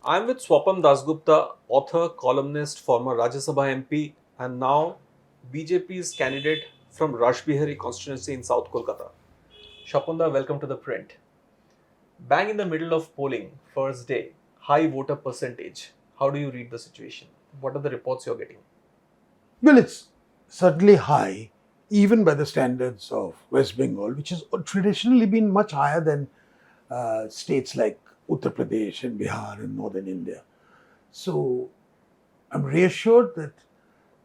I'm with Swapan Dasgupta, author, columnist, former Rajya Sabha MP, and now BJP's candidate from Rashbehari constituency in South Kolkata. Shapanda, welcome to the print. Bang in the middle of polling, first day, high voter percentage. How do you read the situation? What are the reports you're getting? Well, it's certainly high, even by the standards of West Bengal, which has traditionally been much higher than states like Uttar Pradesh and Bihar and northern India. So I'm reassured that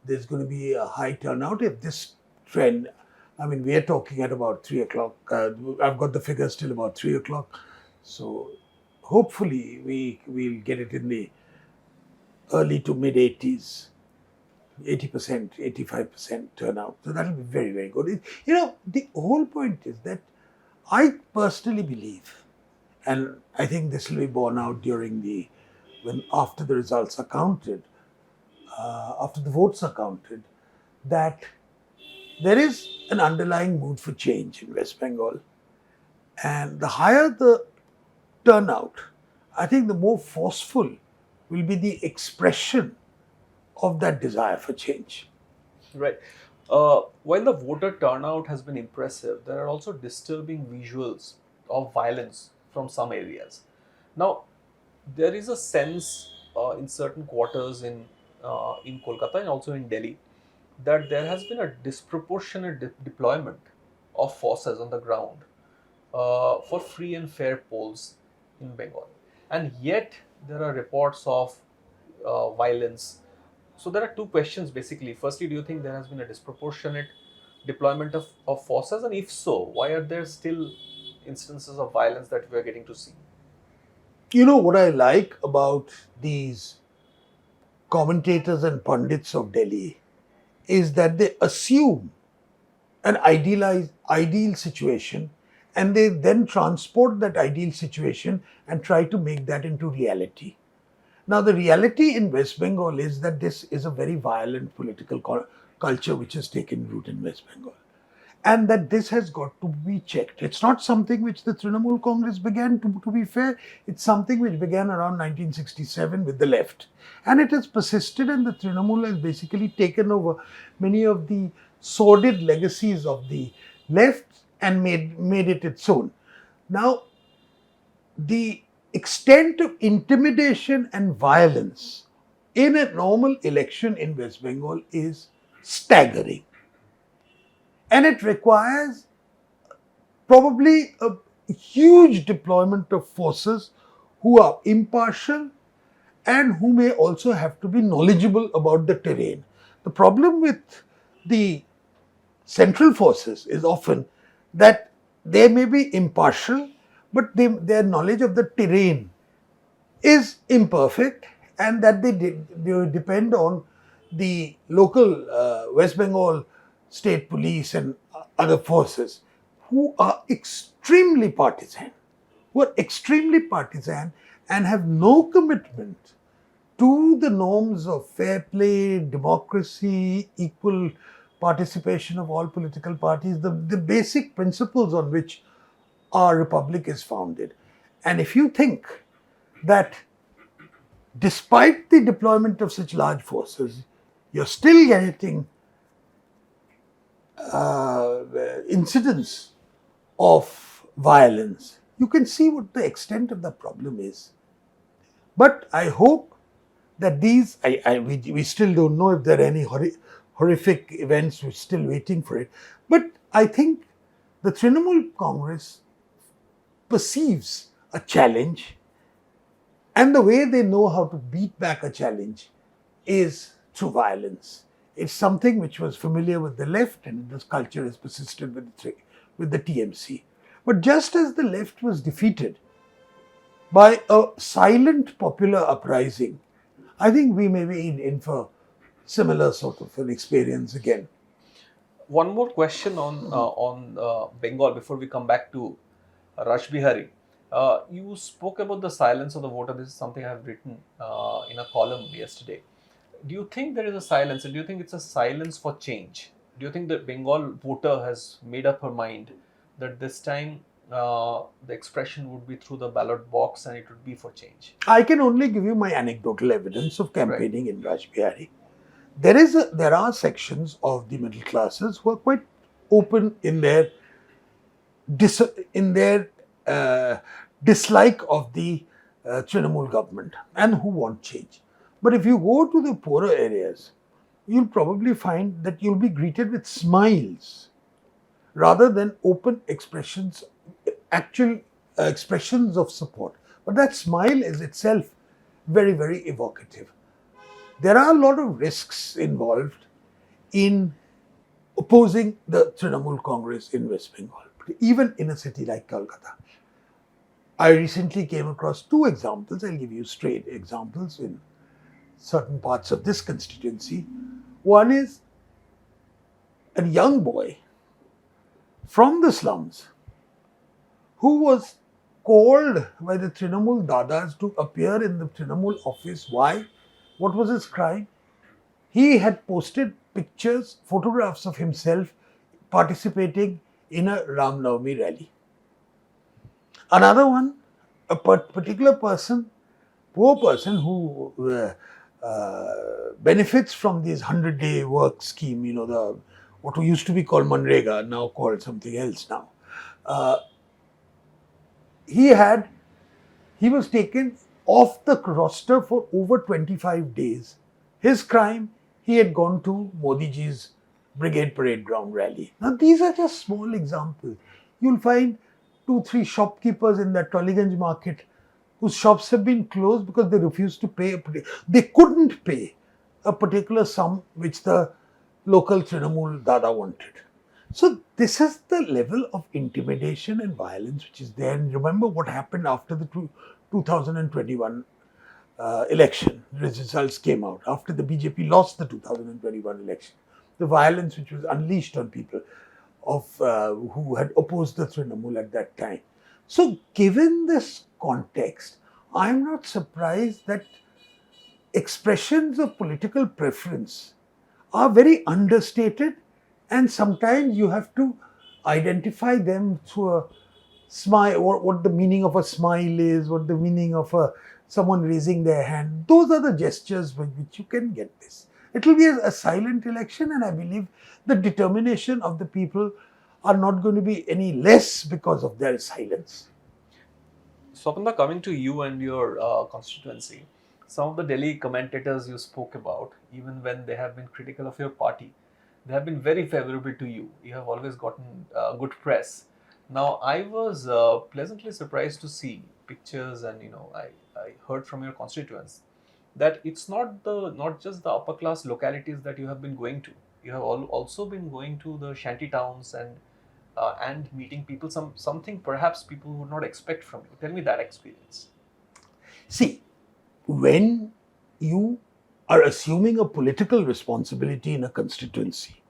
there's going to be a high turnout if this trend. I mean, we are talking at about 3 o'clock. I've got the figures till about 3 o'clock. So hopefully we'll get it in the early to mid 80s. 80%, 85% turnout. So that'll be very, very good. The whole point is that I personally believe, and I think this will be borne out when after the results are counted, after the votes are counted, that there is an underlying mood for change in West Bengal. And the higher the turnout, I think the more forceful will be the expression of that desire for change. Right. While the voter turnout has been impressive, there are also disturbing visuals of violence from some areas. Now, there is a sense in certain quarters in Kolkata and also in Delhi that there has been a disproportionate deployment of forces on the ground for free and fair polls in Bengal, and yet there are reports of violence. So there are two questions basically. Firstly, do you think there has been a disproportionate deployment of forces, and if so, why are there still instances of violence that we are getting to see? You know what I like about these commentators and pundits of Delhi is that they assume an ideal situation and they then transport that ideal situation and try to make that into reality. Now, the reality in West Bengal is that this is a very violent political culture which has taken root in West Bengal. And that this has got to be checked. It's not something which the Trinamool Congress began, to be fair. It's something which began around 1967 with the left. And it has persisted, and the Trinamool has basically taken over many of the sordid legacies of the left and made it its own. Now, the extent of intimidation and violence in a normal election in West Bengal is staggering. And it requires probably a huge deployment of forces who are impartial and who may also have to be knowledgeable about the terrain. The problem with the central forces is often that they may be impartial, but their knowledge of the terrain is imperfect, and that they depend on the local West Bengal state police and other forces who are extremely partisan and have no commitment to the norms of fair play, democracy, equal participation of all political parties, the basic principles on which our republic is founded. And if you think that despite the deployment of such large forces, you're still getting incidents of violence, you can see what the extent of the problem is. But I hope that we still don't know if there are any horrific events. We're still waiting for it. But I think the Trinamool Congress perceives a challenge, and the way they know how to beat back a challenge is through violence. It's something which was familiar with the left, and this culture has persisted with the TMC. But just as the left was defeated by a silent popular uprising, I think we may be in for similar sort of an experience again. One more question on Bengal before we come back to Rashbehari. You spoke about the silence of the voter. This is something I have written in a column yesterday. Do you think there is a silence, and do you think it's a silence for change? Do you think the Bengal voter has made up her mind that this time the expression would be through the ballot box and it would be for change. I can only give you my anecdotal evidence of Right. campaigning in Rashbehari. There are sections of the middle classes who are quite open in their in their uh, dislike of the Trinamool government and who want change. But if you go to the poorer areas, you'll probably find that you'll be greeted with smiles rather than open expressions, actual expressions of support. But that smile is itself very, very evocative. There are a lot of risks involved in opposing the Trinamool Congress in West Bengal, even in a city like Kolkata. I recently came across two examples. I'll give you straight examples in certain parts of this constituency. One is a young boy from the slums who was called by the Trinamool Dadas to appear in the Trinamool office. Why? What was his crime? He had posted pictures, photographs of himself participating in a Ram Navami rally. Another one, a particular person, poor person who benefits from this 100-day work scheme, the what used to be called Manrega, now called something else now. Uh, he was taken off the roster for over 25 days. His crime, he had gone to Modi ji's Brigade Parade Ground rally. Now, these are just small examples. You'll find 2-3 shopkeepers in that Tollyganj market whose shops have been closed because they refused to pay. They couldn't pay a particular sum which the local Trinamool Dada wanted. So this is the level of intimidation and violence which is there. And remember what happened after the 2021 election. The results came out after the BJP lost the 2021 election. The violence which was unleashed on people who had opposed the Trinamool at that time. So given this context, I'm not surprised that expressions of political preference are very understated, and sometimes you have to identify them through a smile, what the meaning of a smile is, what the meaning of someone raising their hand. Those are the gestures with which you can get this. It will be a silent election, and I believe the determination of the people are not going to be any less because of their silence. Swapanda, coming to you and your constituency, some of the Delhi commentators you spoke about, even when they have been critical of your party, they have been very favorable to you. You have always gotten good press. Now, I was pleasantly surprised to see pictures, and I heard from your constituents that it's not just the upper class localities that you have been going to. You have also been going to the shanty towns and meeting people. Something perhaps people would not expect from you. Tell me that experience. See, when you are assuming a political responsibility in a constituency,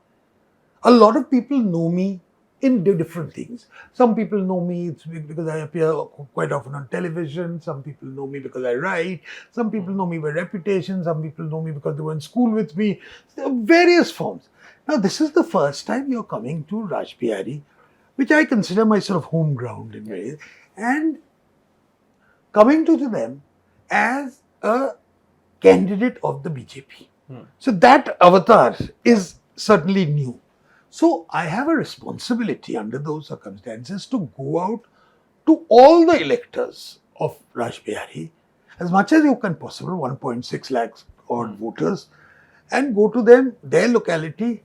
a lot of people know me in different things. Some people know me because I appear quite often on television. Some people know me because I write. Some people know me by reputation. Some people know me because they were in school with me. There are various forms. Now, this is the first time you're coming to Rashbehari, which I consider my sort of home ground in ways, and coming to them as a candidate of the BJP. So that avatar is certainly new. So I have a responsibility under those circumstances to go out to all the electors of Rashbehari, as much as you can possible, 1.6 lakhs odd voters, and go to them, their locality,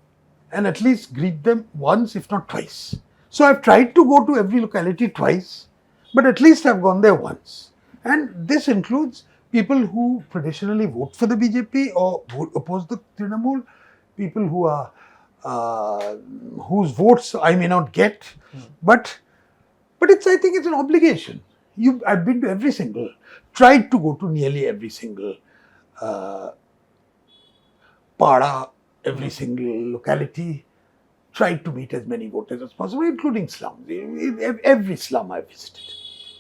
and at least greet them once, if not twice. So I've tried to go to every locality twice, but at least I've gone there once. And this includes people who traditionally vote for the BJP or oppose the Trinamool, people who are whose votes I may not get, but I think it's an obligation. I've been to tried to go to nearly every single pada, every single locality, tried to meet as many voters as possible, including slums. Every slum I visited.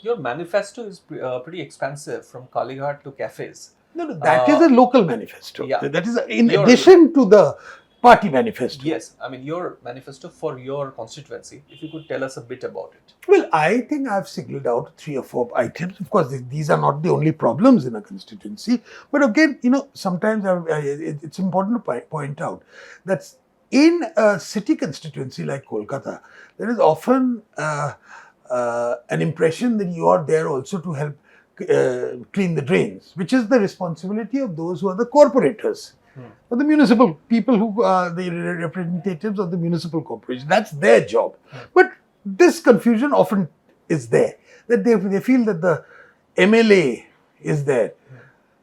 Your manifesto is pretty expansive, from Kalighat to cafes. No, that is a local manifesto. Yeah. That is in addition to the Party manifesto. Yes, I mean your manifesto for your constituency. If you could tell us a bit about it. Well, I think I've singled out 3 or 4 items. Of course, these are not the only problems in a constituency. But again, sometimes it's important to point out that in a city constituency like Kolkata, there is often an impression that you are there also to help clean the drains, which is the responsibility of those who are the corporators. Or the municipal people who are the representatives of the municipal corporation. That's their job. But this confusion often is there. That they feel that the MLA is there.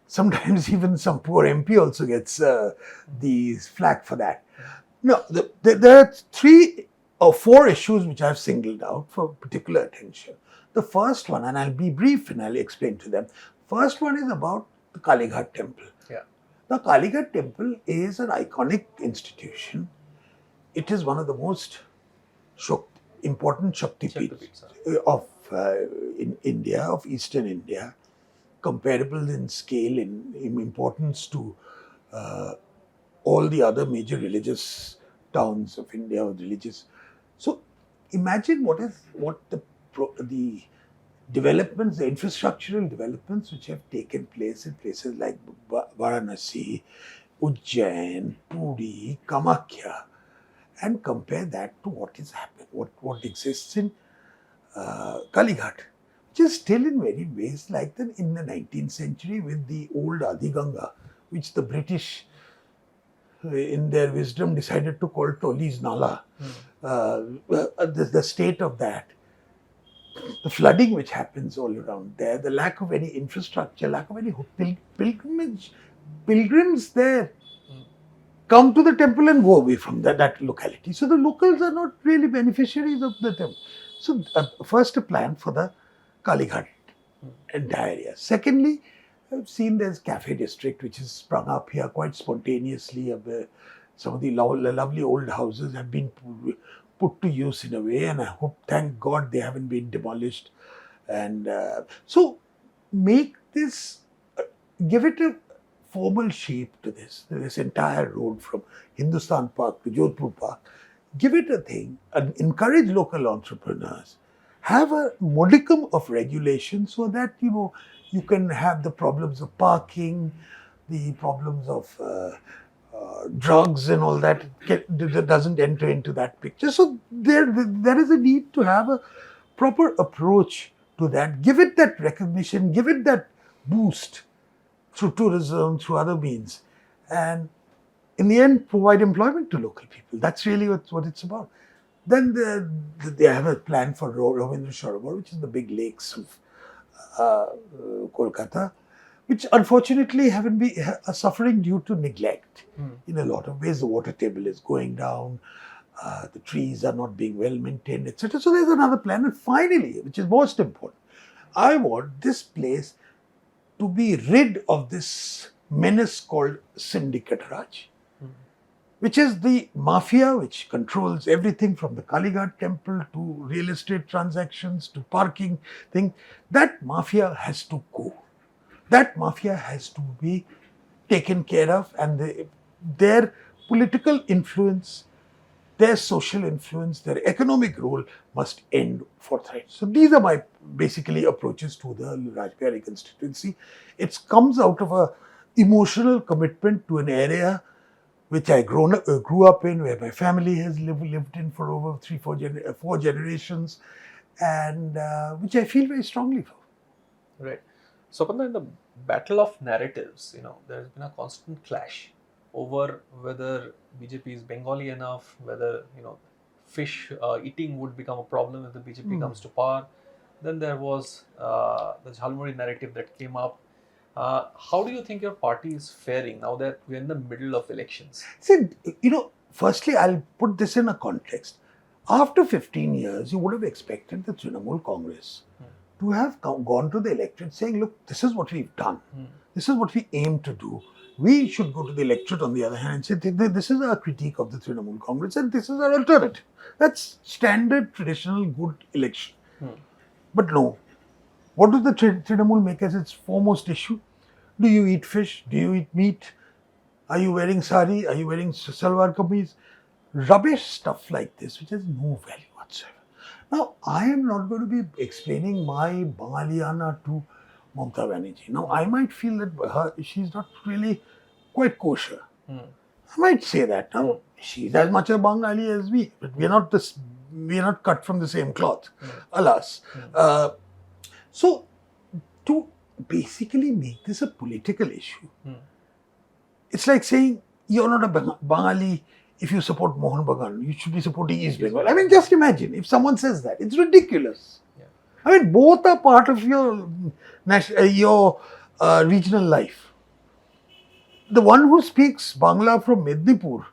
Sometimes even some poor MP also gets the flack for that. No, there are 3 or 4 issues which I've singled out for particular attention. The first one, and I'll be brief and I'll explain to them. First one is about the Kalighat temple. Yeah. The Kalighat temple is an iconic institution. It is one of the most important Shakti Peeths of in India, of Eastern India, comparable in scale, in importance to all the other major religious towns of India, or religious. So imagine what the developments, the infrastructural developments which have taken place in places like Varanasi, Ujjain, Puri, Kamakhya, and compare that to what is happening, what exists in Kalighat, which is still in many ways like in the 19th century with the old Adiganga, which the British, in their wisdom, decided to call Toli's Nala. The state of that, the flooding which happens all around there, the lack of any infrastructure, lack of any pilgrims there come to the temple and go away from that locality. So the locals are not really beneficiaries of the temple. So first a plan for the Kalighat entire area. Secondly, I've seen there's cafe district which has sprung up here quite spontaneously. Some of the lovely old houses have been put to use in a way, and I hope, thank God, they haven't been demolished. And so make this, give it a formal shape to this entire road from Hindustan Park to Jodhpur Park. Give it a thing and encourage local entrepreneurs. Have a modicum of regulation so that you can have the problems of parking, the problems of drugs and all that doesn't enter into that picture. So there is a need to have a proper approach to that. Give it that recognition, give it that boost through tourism, through other means, and in the end provide employment to local people. That's really what it's about. Then they have a plan for Ravindra Sarovar, which is the big lakes of Kolkata, which unfortunately are suffering due to neglect. In a lot of ways, the water table is going down, the trees are not being well maintained, etc. So there's another plan. And finally, which is most important, I want this place to be rid of this menace called Syndicate Raj, which is the mafia which controls everything from the Kalighat temple to real estate transactions to parking thing. That mafia has to go. That mafia has to be taken care of, and their political influence, their social influence, their economic role must end forthright. So these are my basically approaches to the Rashbehari constituency. It comes out of a emotional commitment to an area which I grew up in, where my family has lived in for over 4 generations, and which I feel very strongly for. Right. So, in the battle of narratives, there's been a constant clash over whether BJP is Bengali enough, whether fish eating would become a problem if the BJP comes to power. Then there was the Jhalmuri narrative that came up. How do you think your party is faring now that we're in the middle of elections? See, firstly, I'll put this in a context. After 15 years, you would have expected the Trinamool Congress to have gone to the electorate saying, look, this is what we've done. This is what we aim to do. We should go to the electorate, on the other hand, and say, this is our critique of the Trinamool Congress and this is our alternative. That's standard, traditional, good election. But no. What does the Trinamool make as its foremost issue? Do you eat fish? Do you eat meat? Are you wearing sari? Are you wearing salwar kameez? Rubbish stuff like this, which has no value whatsoever. Now, I am not going to be explaining my Bangaliana to Mamata Banerjee. Now, I might feel that she's not really quite kosher. I might say that. Now, she's as much a Bengali as we, but we are not cut from the same cloth, alas. So, to basically make this a political issue, it's like saying you're not a Bengali if you support Mohan Bagan. You should be supporting East Bengal. I mean, just imagine if someone says that. It's ridiculous. Yeah. I mean, both are part of your regional life. The one who speaks Bangla from Mednipur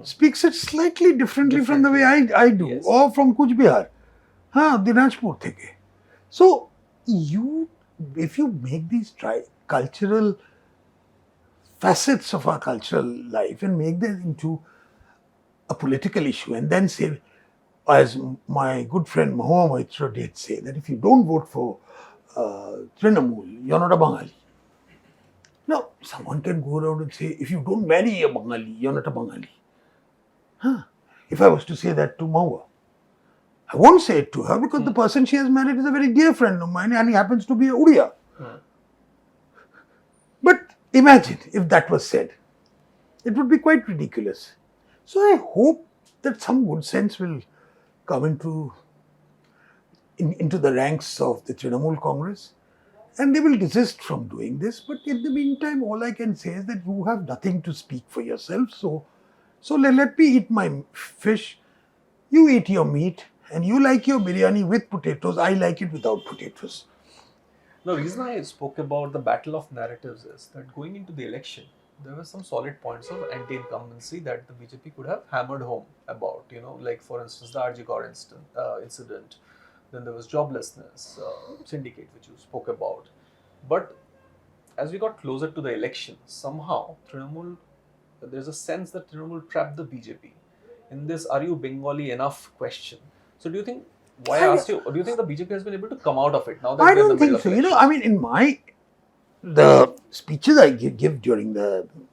speaks it slightly differently from the way I do, Yes. or from Kuch Bihar, Dinajpur theke. So, if you make these cultural facets of our cultural life and make them into a political issue, and then say, as my good friend Mahoma Maitra did say, that if you don't vote for Trinamool, you're not a Bengali. Now, someone can go around and say, if you don't marry a Bengali, you're not a Bengali. If I was to say that to Mahua, I won't say it to her because the person she has married is a very dear friend of mine and he happens to be a Uriya. But imagine if that was said. It would be quite ridiculous. So I hope that some good sense will come into the ranks of the Trinamool Congress and they will desist from doing this. But in the meantime, all I can say is that you have nothing to speak for yourself. So let me eat my fish, you eat your meat, and you like your biryani with potatoes, I like it without potatoes. The reason I spoke about the battle of narratives is that going into the election, there were some solid points of anti-incumbency that the BJP could have hammered home about. Like for instance, the RG Kaur incident. Then there was joblessness, syndicate, which you spoke about. But as we got closer to the election, somehow there's a sense that Trinamool trapped the BJP in this "Are you Bengali enough?" question. So do you think? Why I asked you? Do you think the BJP has been able to come out of it now that I we're in the don't middle think of so. elections? I mean, the speeches I give during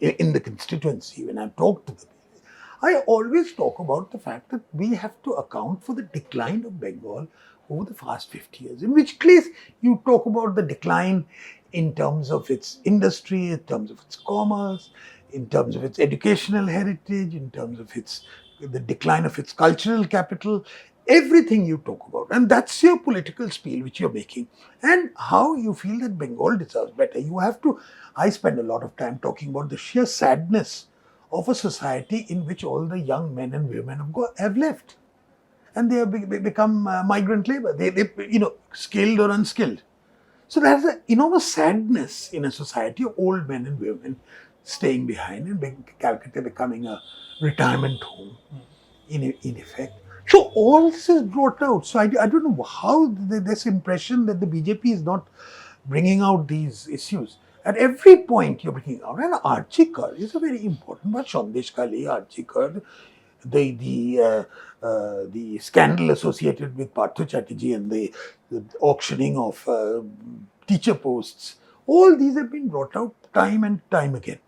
in the constituency when I talk to the people, I always talk about the fact that we have to account for the decline of Bengal over the past 50 years. In which case, you talk about the decline in terms of its industry, in terms of its commerce, in terms of its educational heritage, in terms of the decline of its cultural capital, everything you talk about. And that's your political spiel which you're making. And how you feel that Bengal deserves better. I spend a lot of time talking about the sheer sadness of a society in which all the young men and women have left. And they have become migrant labor. Skilled or unskilled. So there's an enormous sadness in a society of old men and women staying behind and Calcutta becoming a retirement home in effect. So all this is brought out. So I don't know how this impression that the BJP is not bringing out these issues. At every point you're bringing out, and Archikar is a very important one. Sandesh Kali, Archikar, the scandal associated with Partho Chatterjee and the auctioning of teacher posts. All these have been brought out time and time again.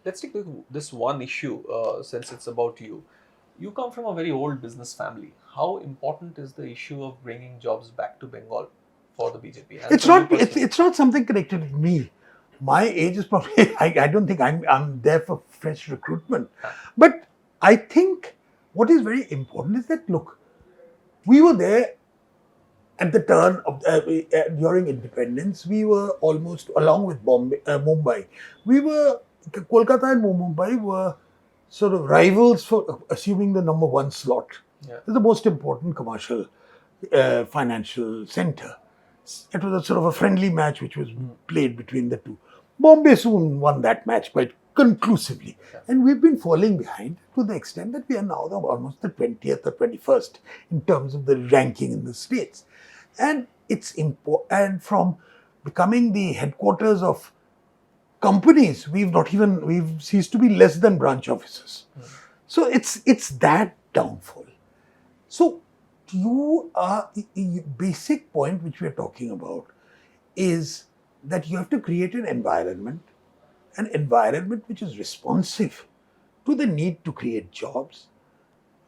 Let's take this one issue since it's about you. You come from a very old business family. How important is the issue of bringing jobs back to Bengal for the BJP? And It's for you not. personally? It's not something connected with me. My age is probably. I don't think I'm there for fresh recruitment. But I think what is very important is that look, we were there at the turn of during independence. We were almost along with Mumbai. We were Kolkata and Mumbai were sort of rivals for assuming the number one slot. Yeah. It's the most important commercial financial center. It was a sort of a friendly match which was played between the two. Bombay soon won that match quite conclusively. Yeah. And we've been falling behind to the extent that we are now almost the 20th or 21st in terms of the ranking in the states. And it's important. And from becoming the headquarters of companies, we've ceased to be less than branch offices. So it's that downfall. So basic point which we are talking about is that you have to create an environment an environment which is responsive to the need to create jobs,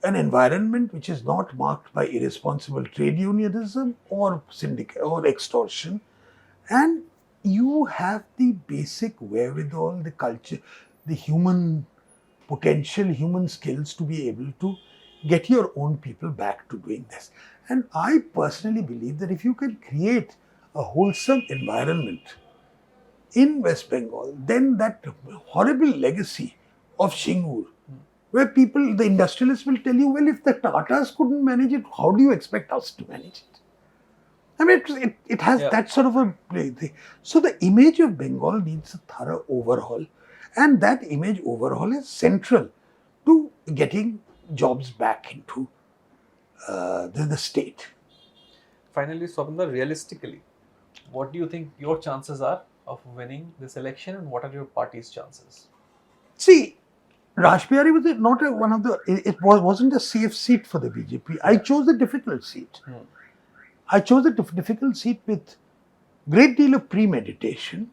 an environment which is not marked by irresponsible trade unionism or syndicate or extortion, and you have the basic wherewithal, the culture, the human potential, human skills to be able to get your own people back to doing this. And I personally believe that if you can create a wholesome environment in West Bengal, then that horrible legacy of Shingur, where people, the industrialists will tell you, well, if the Tatas couldn't manage it, how do you expect us to manage it? I mean, it has Yeah. that sort of a thing. So the image of Bengal needs a thorough overhaul, and that image overhaul is central to getting jobs back into the state. Finally, Swapanda, realistically, what do you think your chances are of winning this election, and what are your party's chances? See, Rashbehari was not one of the. Wasn't a safe seat for the BJP. I chose a difficult seat. I chose a difficult seat with great deal of premeditation,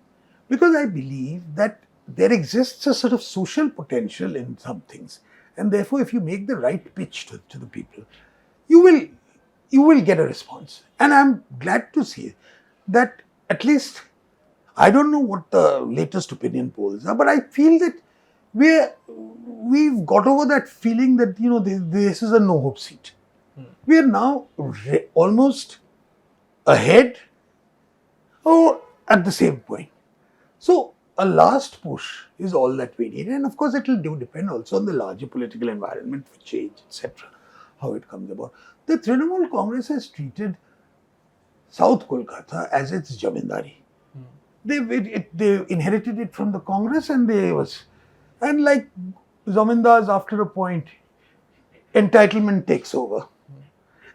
because I believe that there exists a sort of social potential in some things, and therefore, if you make the right pitch to the people, you will get a response. And I'm glad to see that at least, I don't know what the latest opinion polls are, but I feel that we've got over that feeling that this is a no hope seat. We are now almost ahead or at the same point. So a last push is all that we need, and of course it will depend also on the larger political environment for change, etc. How it comes about. The Trinamool Congress has treated South Kolkata as its jamindari. They inherited it from the Congress, and like zamindars, after a point, entitlement takes over.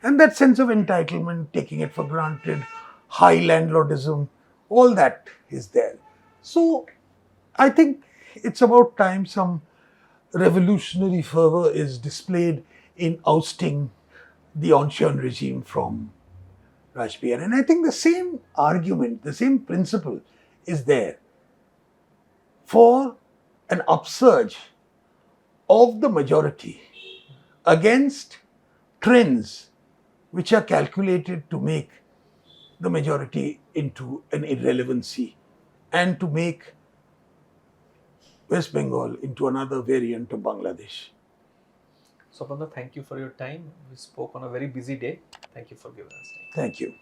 And that sense of entitlement, taking it for granted, high landlordism, all that is there. So I think it's about time some revolutionary fervor is displayed in ousting the ancien regime from Rashbehari. And I think the same argument, the same principle is there for an upsurge of the majority against trends which are calculated to make the majority into an irrelevancy and to make West Bengal into another variant of Bangladesh. Swapanda, thank you for your time. We spoke on a very busy day. Thank you for giving us time. Thank you.